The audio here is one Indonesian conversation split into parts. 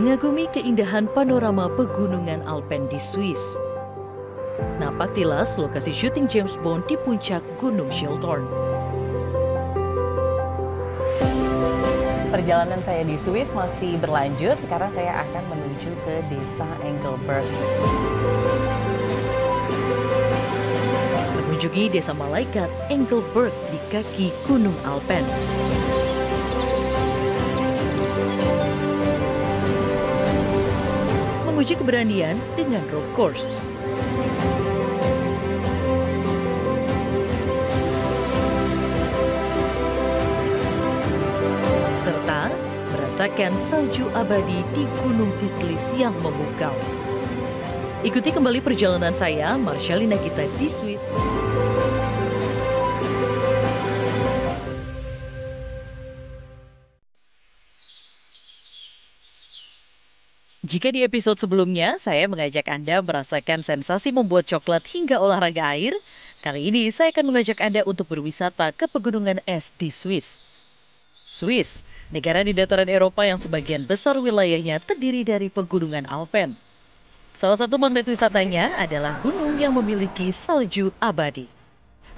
Mengagumi keindahan panorama pegunungan Alpen di Swiss. Nampak tilas lokasi syuting James Bond di puncak Gunung Schilthorn. Perjalanan saya di Swiss masih berlanjut. Sekarang saya akan menuju ke desa Engelberg. Mengunjungi desa malaikat Engelberg di kaki Gunung Alpen. Menguji keberanian dengan rope course. Serta merasakan salju abadi di Gunung Titlis yang memukau. Ikuti kembali perjalanan saya, Marcelina Gita di Swiss. Jika di episode sebelumnya saya mengajak Anda merasakan sensasi membuat coklat hingga olahraga air, kali ini saya akan mengajak Anda untuk berwisata ke pegunungan es di Swiss. Swiss, negara di dataran Eropa yang sebagian besar wilayahnya terdiri dari pegunungan Alpen. Salah satu magnet wisatanya adalah gunung yang memiliki salju abadi.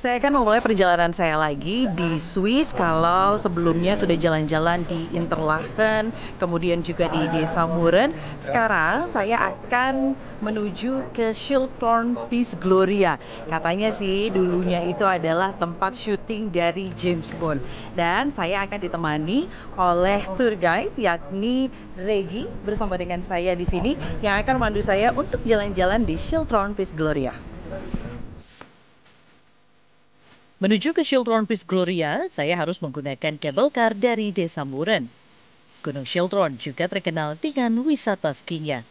Saya akan memulai perjalanan saya lagi di Swiss. Kalau sebelumnya sudah jalan-jalan di Interlaken, kemudian juga di Desa Muren, sekarang saya akan menuju ke Schilthorn Peace Gloria. Katanya sih dulunya itu adalah tempat syuting dari James Bond. Dan saya akan ditemani oleh tour guide yakni Regi bersama dengan saya di sini yang akan memandu saya untuk jalan-jalan di Schilthorn Peace Gloria. Menuju ke Schilthorn Peace Gloria, saya harus menggunakan cable car dari Desa Muren. Gunung Schilthorn juga terkenal dengan wisata skinya.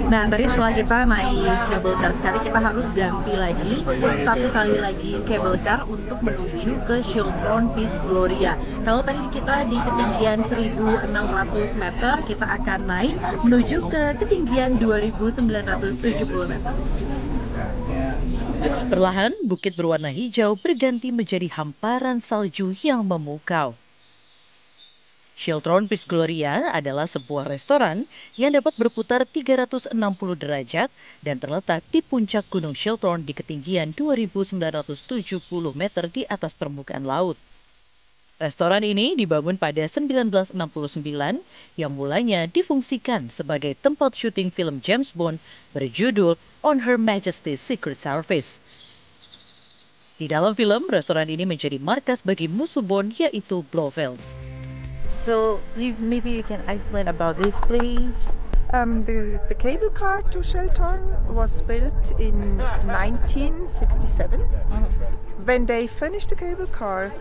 Nah, tadi setelah kita naik cable car sekali, kita harus ganti lagi satu kali lagi cable car untuk menuju ke Schilthorn Peace Gloria. Kalau tadi kita di ketinggian 1.600 meter, kita akan naik menuju ke ketinggian 2.970 meter. Perlahan, bukit berwarna hijau berganti menjadi hamparan salju yang memukau. Schilthorn Peace Gloria adalah sebuah restoran yang dapat berputar 360 derajat dan terletak di puncak Gunung Schilthorn di ketinggian 2.970 meter di atas permukaan laut. Restoran ini dibangun pada 1969 yang mulanya difungsikan sebagai tempat syuting film James Bond berjudul On Her Majesty's Secret Service. Di dalam film, restoran ini menjadi markas bagi musuh Bond yaitu Blofeld. So, maybe you can explain about this, please. The cable car to Schilthorn was built in 1967. When they finished the cable car,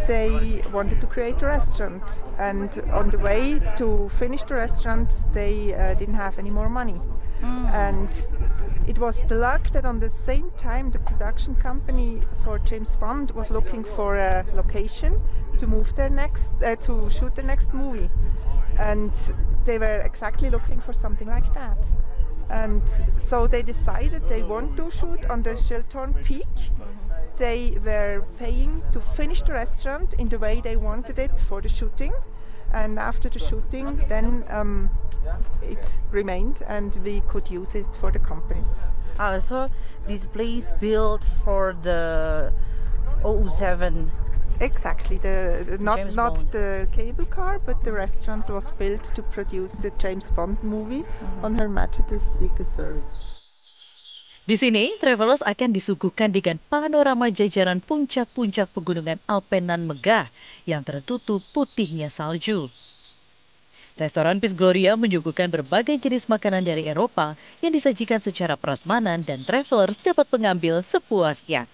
they wanted to create a restaurant, and on the way to finish the restaurant, they didn't have any more money. And it was the luck that on the same time the production company for James Bond was looking for a location to move their to shoot the next movie, and they were exactly looking for something like that. And so they decided they want to shoot on the Schilthorn Peak. They were paying to finish the restaurant in the way they wanted it for the shooting, and after the shooting then it remained and we could use it for the companies. So this place built for the 007. Exactly, not Bond. the cable car, but the restaurant was built to produce the James Bond movie on Her Majesty's Secret Service. Di sini, travelers akan disuguhkan dengan panorama jajaran puncak-puncak pegunungan Alpen nan megah yang tertutup putihnya salju. Restoran Peace Gloria menyuguhkan berbagai jenis makanan dari Eropa yang disajikan secara prasmanan dan travelers dapat mengambil sepuasnya.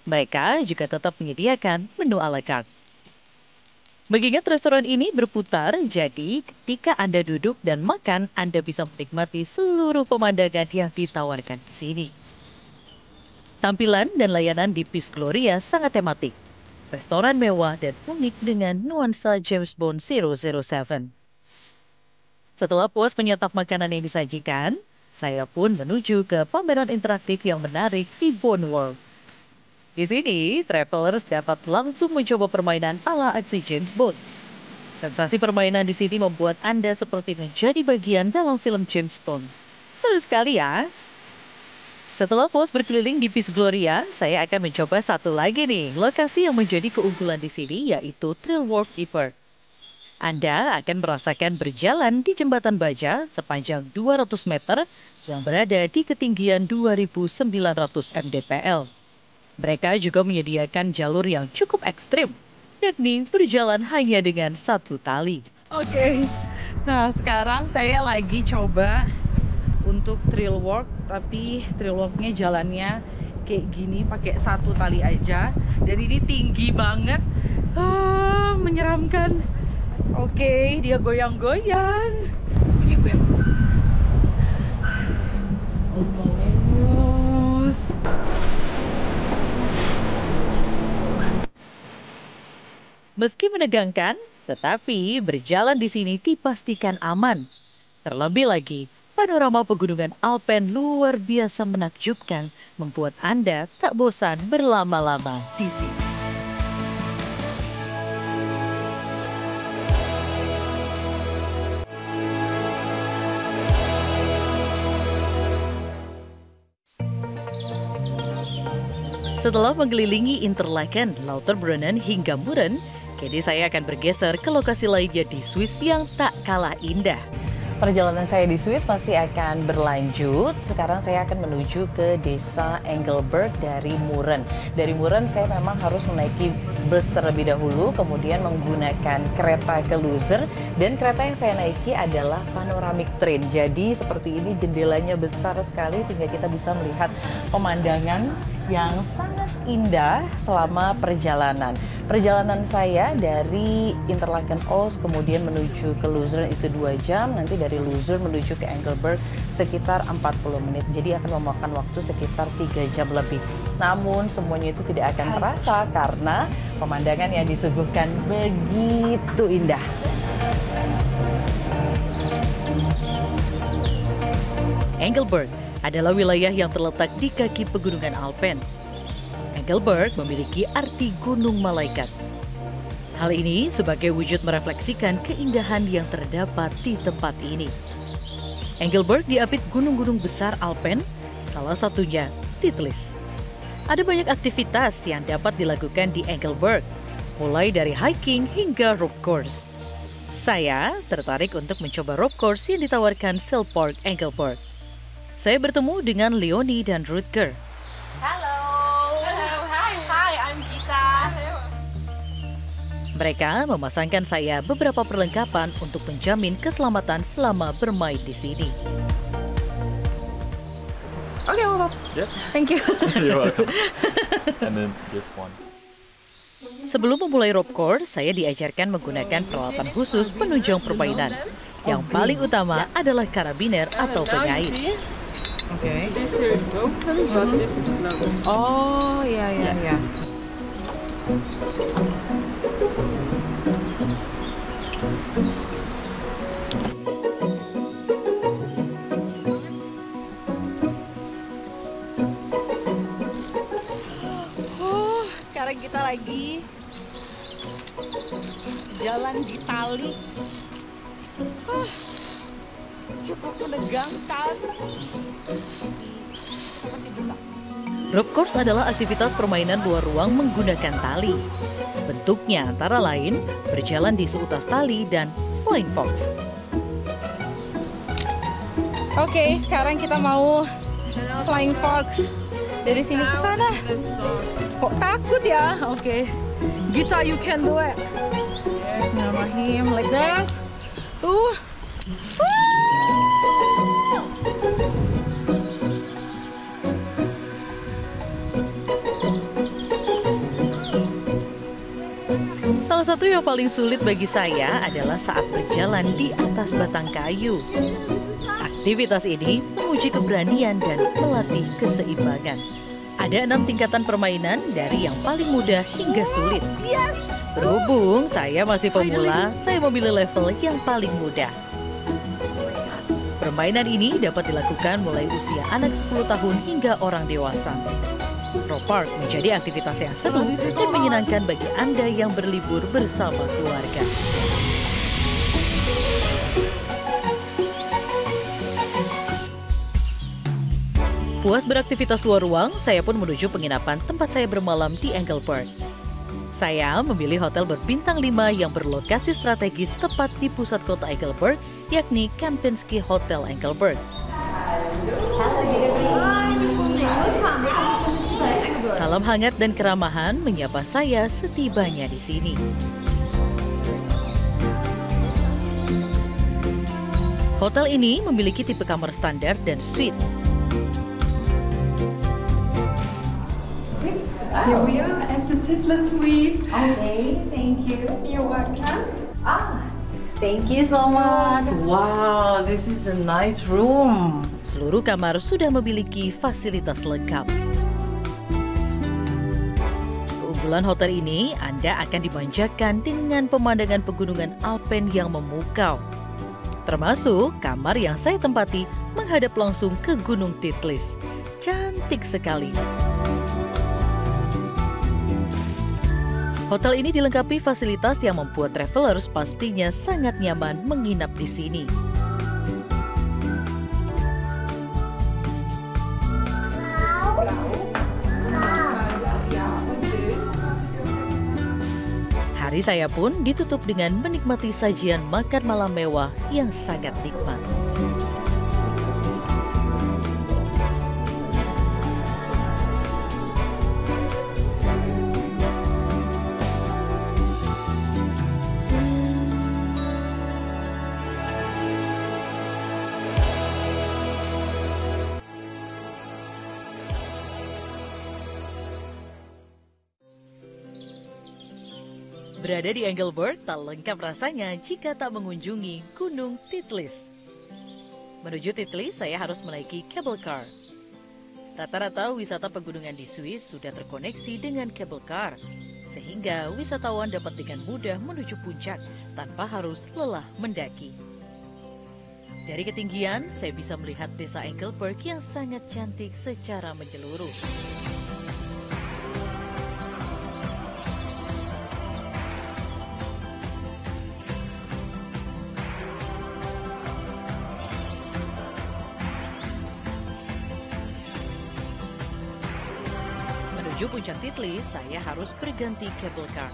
Mereka juga tetap menyediakan menu à la carte. Mengingat restoran ini berputar, jadi ketika Anda duduk dan makan, Anda bisa menikmati seluruh pemandangan yang ditawarkan di sini. Tampilan dan layanan di Peace Gloria sangat tematik. Restoran mewah dan unik dengan nuansa James Bond 007. Setelah puas menyantap makanan yang disajikan, saya pun menuju ke pameran interaktif yang menarik di Bond World. Di sini, travelers dapat langsung mencoba permainan ala aksi James Bond. Sensasi permainan di sini membuat Anda seperti menjadi bagian dalam film James Bond. Seru sekali ya. Setelah puas berkeliling di Peace Gloria, saya akan mencoba satu lagi nih, lokasi yang menjadi keunggulan di sini yaitu Thrill World Park. Anda akan merasakan berjalan di jembatan baja sepanjang 200 meter yang berada di ketinggian 2.900 mdpl. Mereka juga menyediakan jalur yang cukup ekstrim, yakni berjalan hanya dengan satu tali. Oke, nah sekarang saya lagi coba untuk thrill walk, tapi thrill walknya jalannya kayak gini pakai satu tali aja, dan ini tinggi banget, menyeramkan. Oke, dia goyang-goyang. Ini goyang. Bagus. Meski menegangkan, tetapi berjalan di sini dipastikan aman. Terlebih lagi, panorama pegunungan Alpen luar biasa menakjubkan, membuat Anda tak bosan berlama-lama di sini. Setelah mengelilingi Interlaken, Lauterbrunnen hingga Muren, kini saya akan bergeser ke lokasi lainnya di Swiss yang tak kalah indah. Perjalanan saya di Swiss masih akan berlanjut. Sekarang saya akan menuju ke desa Engelberg dari Muren. Dari Muren saya memang harus menaiki bus terlebih dahulu, kemudian menggunakan kereta ke Luzern. Dan kereta yang saya naiki adalah panoramic train. Jadi seperti ini, jendelanya besar sekali sehingga kita bisa melihat pemandangan yang sangat indah selama perjalanan. Perjalanan saya dari Interlaken Oos kemudian menuju ke Luzern itu 2 jam, nanti dari Luzern menuju ke Engelberg sekitar 40 menit. Jadi akan memakan waktu sekitar 3 jam lebih. Namun semuanya itu tidak akan terasa karena pemandangan yang disuguhkan begitu indah. Engelberg adalah wilayah yang terletak di kaki pegunungan Alpen. Engelberg memiliki arti gunung malaikat. Hal ini sebagai wujud merefleksikan keindahan yang terdapat di tempat ini. Engelberg diapit gunung-gunung besar Alpen, salah satunya Titlis. Ada banyak aktivitas yang dapat dilakukan di Engelberg, mulai dari hiking hingga rope course. Saya tertarik untuk mencoba rope course yang ditawarkan Sail Park Engelberg. Saya bertemu dengan Leonie dan Rutger. Halo. Hi, I'm Gita. Mereka memasangkan saya beberapa perlengkapan untuk menjamin keselamatan selama bermain di sini. Oke, well, Yep. thank you. You're welcome. And then this one. Sebelum memulai rope course, saya diajarkan menggunakan peralatan khusus penunjang permainan. Yang paling utama adalah karabiner atau pengait. Oke. This here is open, but this is closed. Oh, ya. Sekarang kita lagi jalan di tali. Cukup menegangkan. Rope course adalah aktivitas permainan luar ruang menggunakan tali. Bentuknya antara lain berjalan di seutas tali dan flying fox. Oke, sekarang kita mau flying fox. Dari sini ke sana. Kok takut ya? Oke. Gita, you can do it. Bismillahirrahmanirrahim, like that. Tuh. Salah satu yang paling sulit bagi saya adalah saat berjalan di atas batang kayu. Aktivitas ini menguji keberanian dan melatih keseimbangan. Ada 6 tingkatan permainan dari yang paling mudah hingga sulit. Berhubung saya masih pemula, saya memilih level yang paling mudah. Permainan ini dapat dilakukan mulai usia anak 10 tahun hingga orang dewasa. Rope Park menjadi aktivitas yang seru dan menyenangkan bagi Anda yang berlibur bersama keluarga. Puas beraktivitas luar ruang, saya pun menuju penginapan tempat saya bermalam di Engelberg. Saya memilih hotel berbintang 5 yang berlokasi strategis tepat di pusat kota Engelberg, yakni Kempinski Hotel Engelberg. Salam hangat dan keramahan menyapa saya setibanya di sini. Hotel ini memiliki tipe kamar standar dan suite. Here we are at the Titler Suite. Okay, thank you. You're welcome. Thank you so much. Wow, this is a nice room. Seluruh kamar sudah memiliki fasilitas lengkap. Keunggulan hotel ini, Anda akan dimanjakan dengan pemandangan pegunungan Alpen yang memukau. Termasuk kamar yang saya tempati menghadap langsung ke Gunung Titlis. Cantik sekali. Hotel ini dilengkapi fasilitas yang membuat travelers pastinya sangat nyaman menginap di sini. Hari saya pun ditutup dengan menikmati sajian makan malam mewah yang sangat nikmat. Berada di Engelberg tak lengkap rasanya jika tak mengunjungi Gunung Titlis. Menuju Titlis, saya harus menaiki cable car. Rata-rata wisata pegunungan di Swiss sudah terkoneksi dengan cable car, sehingga wisatawan dapat dengan mudah menuju puncak tanpa harus lelah mendaki. Dari ketinggian, saya bisa melihat desa Engelberg yang sangat cantik secara menyeluruh. Menuju puncak Titlis, saya harus berganti cable car.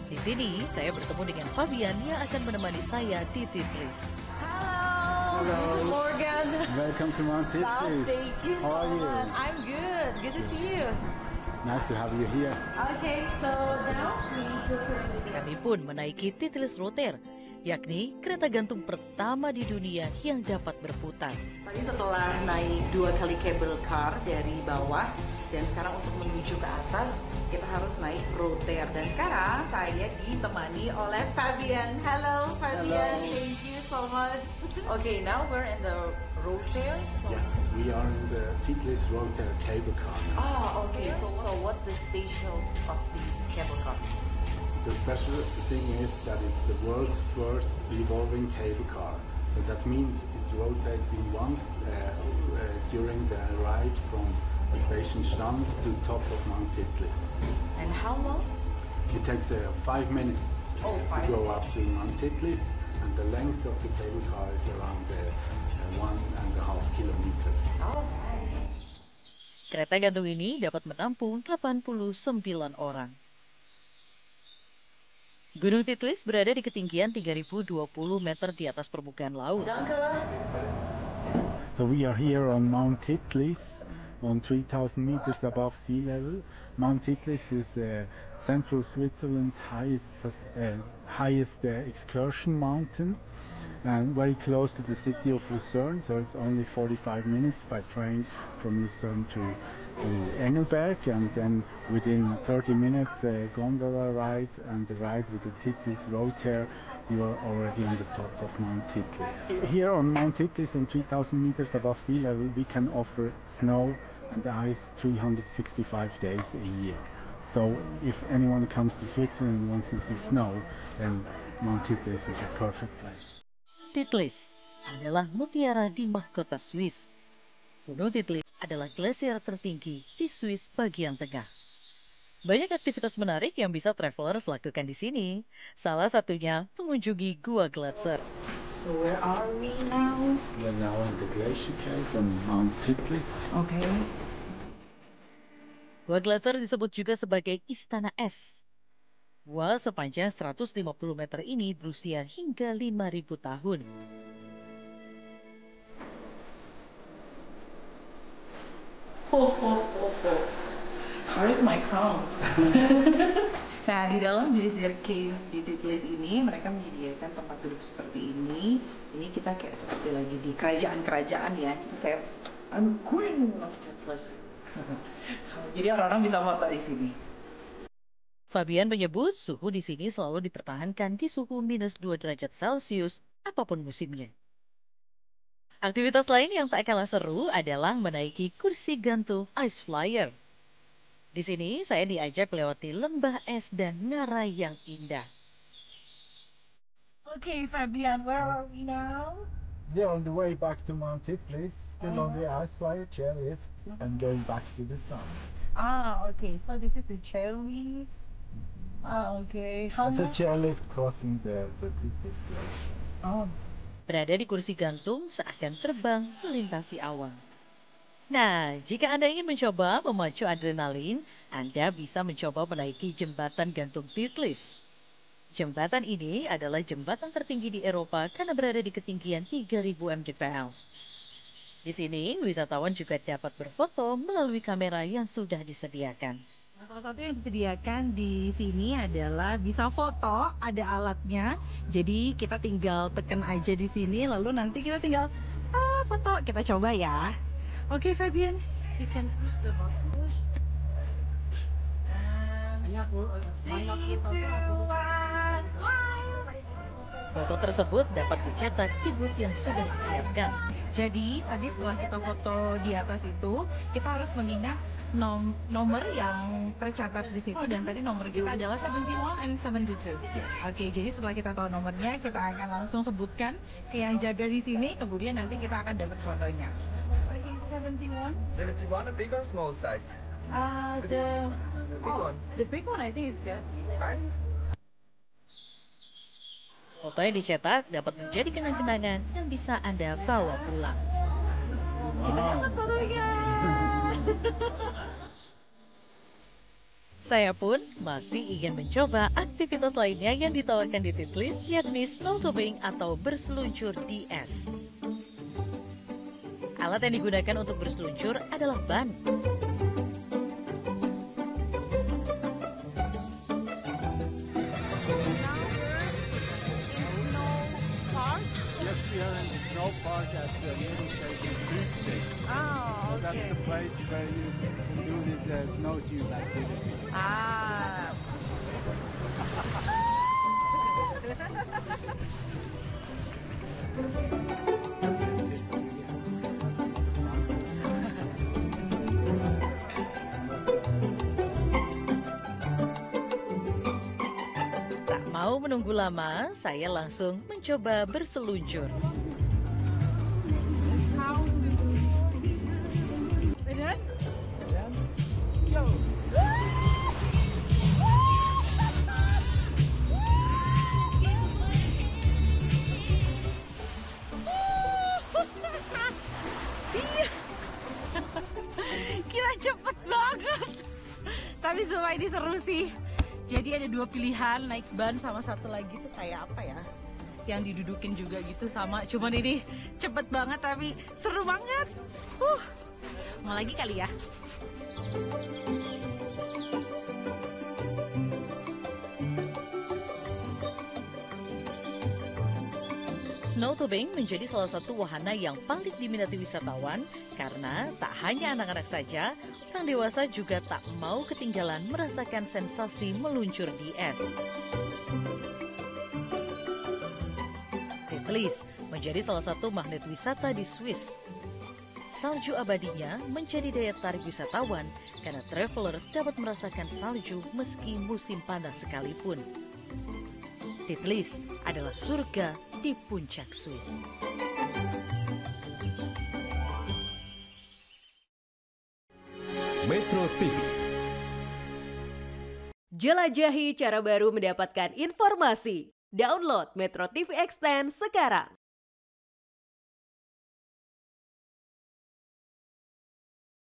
Di sini, saya bertemu dengan Fabian yang akan menemani saya di Titlis. Hello, Morgan. Welcome to Mount Titlis. Thank you so How are you? much. I'm good. Good to see you. Nice to have you here. Okay, so now we go to Kami pun menaiki Titlis Roter, yakni kereta gantung pertama di dunia yang dapat berputar. Tadi setelah naik 2 kali cable car dari bawah dan sekarang untuk menuju ke atas kita harus naik roter dan sekarang saya ditemani oleh Fabian. Hello Fabian, thank you so much. Okay, now we're in the roter. So Yes, we are in the Titlis Rotor cable car now. okay. So what's the special of this cable car? The special thing is that it's the world's first revolving cable car. So that means it's rotating once during the ride from the station Stand to top of Mount Titlis. And how long? It takes 5 minutes Oh, to 5 go up to Mount Titlis, and the length of the cable car is around 1.5 kilometers. Kereta gantung ini dapat menampung 89 orang. Gunung Titlis berada di ketinggian 3020 meter di atas permukaan laut. So we are here on Mount Titlis, on 3,000 meters above sea level. Mount Titlis is central Switzerland's highest excursion mountain, and very close to the city of Lucerne. So it's only 45 minutes by train from Lucerne to Engelberg, and then within 30 minutes gondola ride and the ride with the Titlis Rotor, you are already on the top of Mount Titlis. Here on Mount Titlis, on 3,000 meters above sea level, we can offer snow and ice 365 days a year. So if anyone comes to Switzerland and wants to see snow, then Mount Titlis is a perfect place. Titlis adalah mutiara di mahkota Swiss. Gunung Titlis adalah glasier tertinggi di Swiss bagian tengah. Banyak aktivitas menarik yang bisa travelers lakukan di sini. Salah satunya mengunjungi Gua Glatzer. So So where are we now? We are now in the glacier cave on Mount Titlis. Okay. Gua Gletser disebut juga sebagai Istana Es. Gua sepanjang 150 meter ini berusia hingga 5.000 tahun. Where's my crown? Nah, di dalam Glacier Cave di Titlis ini mereka menyediakan tempat duduk seperti ini. Ini kita kayak seperti lagi di kerajaan-kerajaan ya. Jadi I'm queen of Titlis. Jadi orang-orang bisa foto di sini. Fabian menyebut suhu di sini selalu dipertahankan di suhu -2 derajat Celcius apapun musimnya. Aktivitas lain yang tak kalah seru adalah menaiki kursi gantung Ice Flyer. Di sini saya diajak melewati lembah es dan ngarai yang indah. Okay, Fabian, where are we now? Yeah, on the way back to Mount Titlis, still on the ice flyer chairlift, and going back to the sun. Okay. So this is the cherry. Okay. How It's a much? chairlift crossing the Titlis glacier. Oh. Berada di kursi gantung seakan terbang melintasi awan. Nah, jika Anda ingin mencoba memacu adrenalin, Anda bisa mencoba menaiki jembatan gantung Titlis. Jembatan ini adalah jembatan tertinggi di Eropa karena berada di ketinggian 3.000 mdpl. Di sini, wisatawan juga dapat berfoto melalui kamera yang sudah disediakan. Salah satu yang disediakan di sini adalah bisa foto, ada alatnya. Jadi kita tinggal tekan aja di sini, lalu nanti kita tinggal foto. Kita coba ya. Oke, Fabian, you can push the button. And 3, 2, 1, smile. Foto tersebut dapat dicetak di booth yang sudah disiapkan. Jadi tadi setelah kita foto di atas itu, kita harus mengingat nomor yang tercatat di situ, dan tadi nomor kita adalah 71 and 72. Oke, jadi setelah kita tahu nomornya, kita akan langsung sebutkan ke yang jaga di sini, kemudian nanti kita akan dapat fotonya. I think 71. 71, a big or small size? The big one. The big one I think is good. Foto yang dicetak dapat menjadi kenang-kenangan yang bisa Anda bawa pulang. Kita dapat fotonya. Saya pun masih ingin mencoba aktivitas lainnya yang ditawarkan di Titlis, yakni snowtubing atau berseluncur di es. Alat yang digunakan untuk berseluncur adalah ban. Yes, we are in the snow park at the nearest station, Utsey. Oh, So that's the place where you can do this snow tube activity. Tak mau menunggu lama, saya langsung mencoba berseluncur. Gila, cepet banget. Tapi semua ini seru sih. Jadi ada dua pilihan, naik ban sama satu lagi tuh kayak apa ya, yang didudukin juga gitu sama. Cuman ini cepet banget tapi seru banget. Mau lagi kali ya. Snowtubing menjadi salah satu wahana yang paling diminati wisatawan karena tak hanya anak-anak saja, orang dewasa juga tak mau ketinggalan merasakan sensasi meluncur di es. Titlis menjadi salah satu magnet wisata di Swiss. Salju abadinya menjadi daya tarik wisatawan karena travelers dapat merasakan salju meski musim panas sekalipun. Titlis adalah surga di puncak Swiss. Metro TV. Jelajahi cara baru mendapatkan informasi. Download Metro TV Extend sekarang.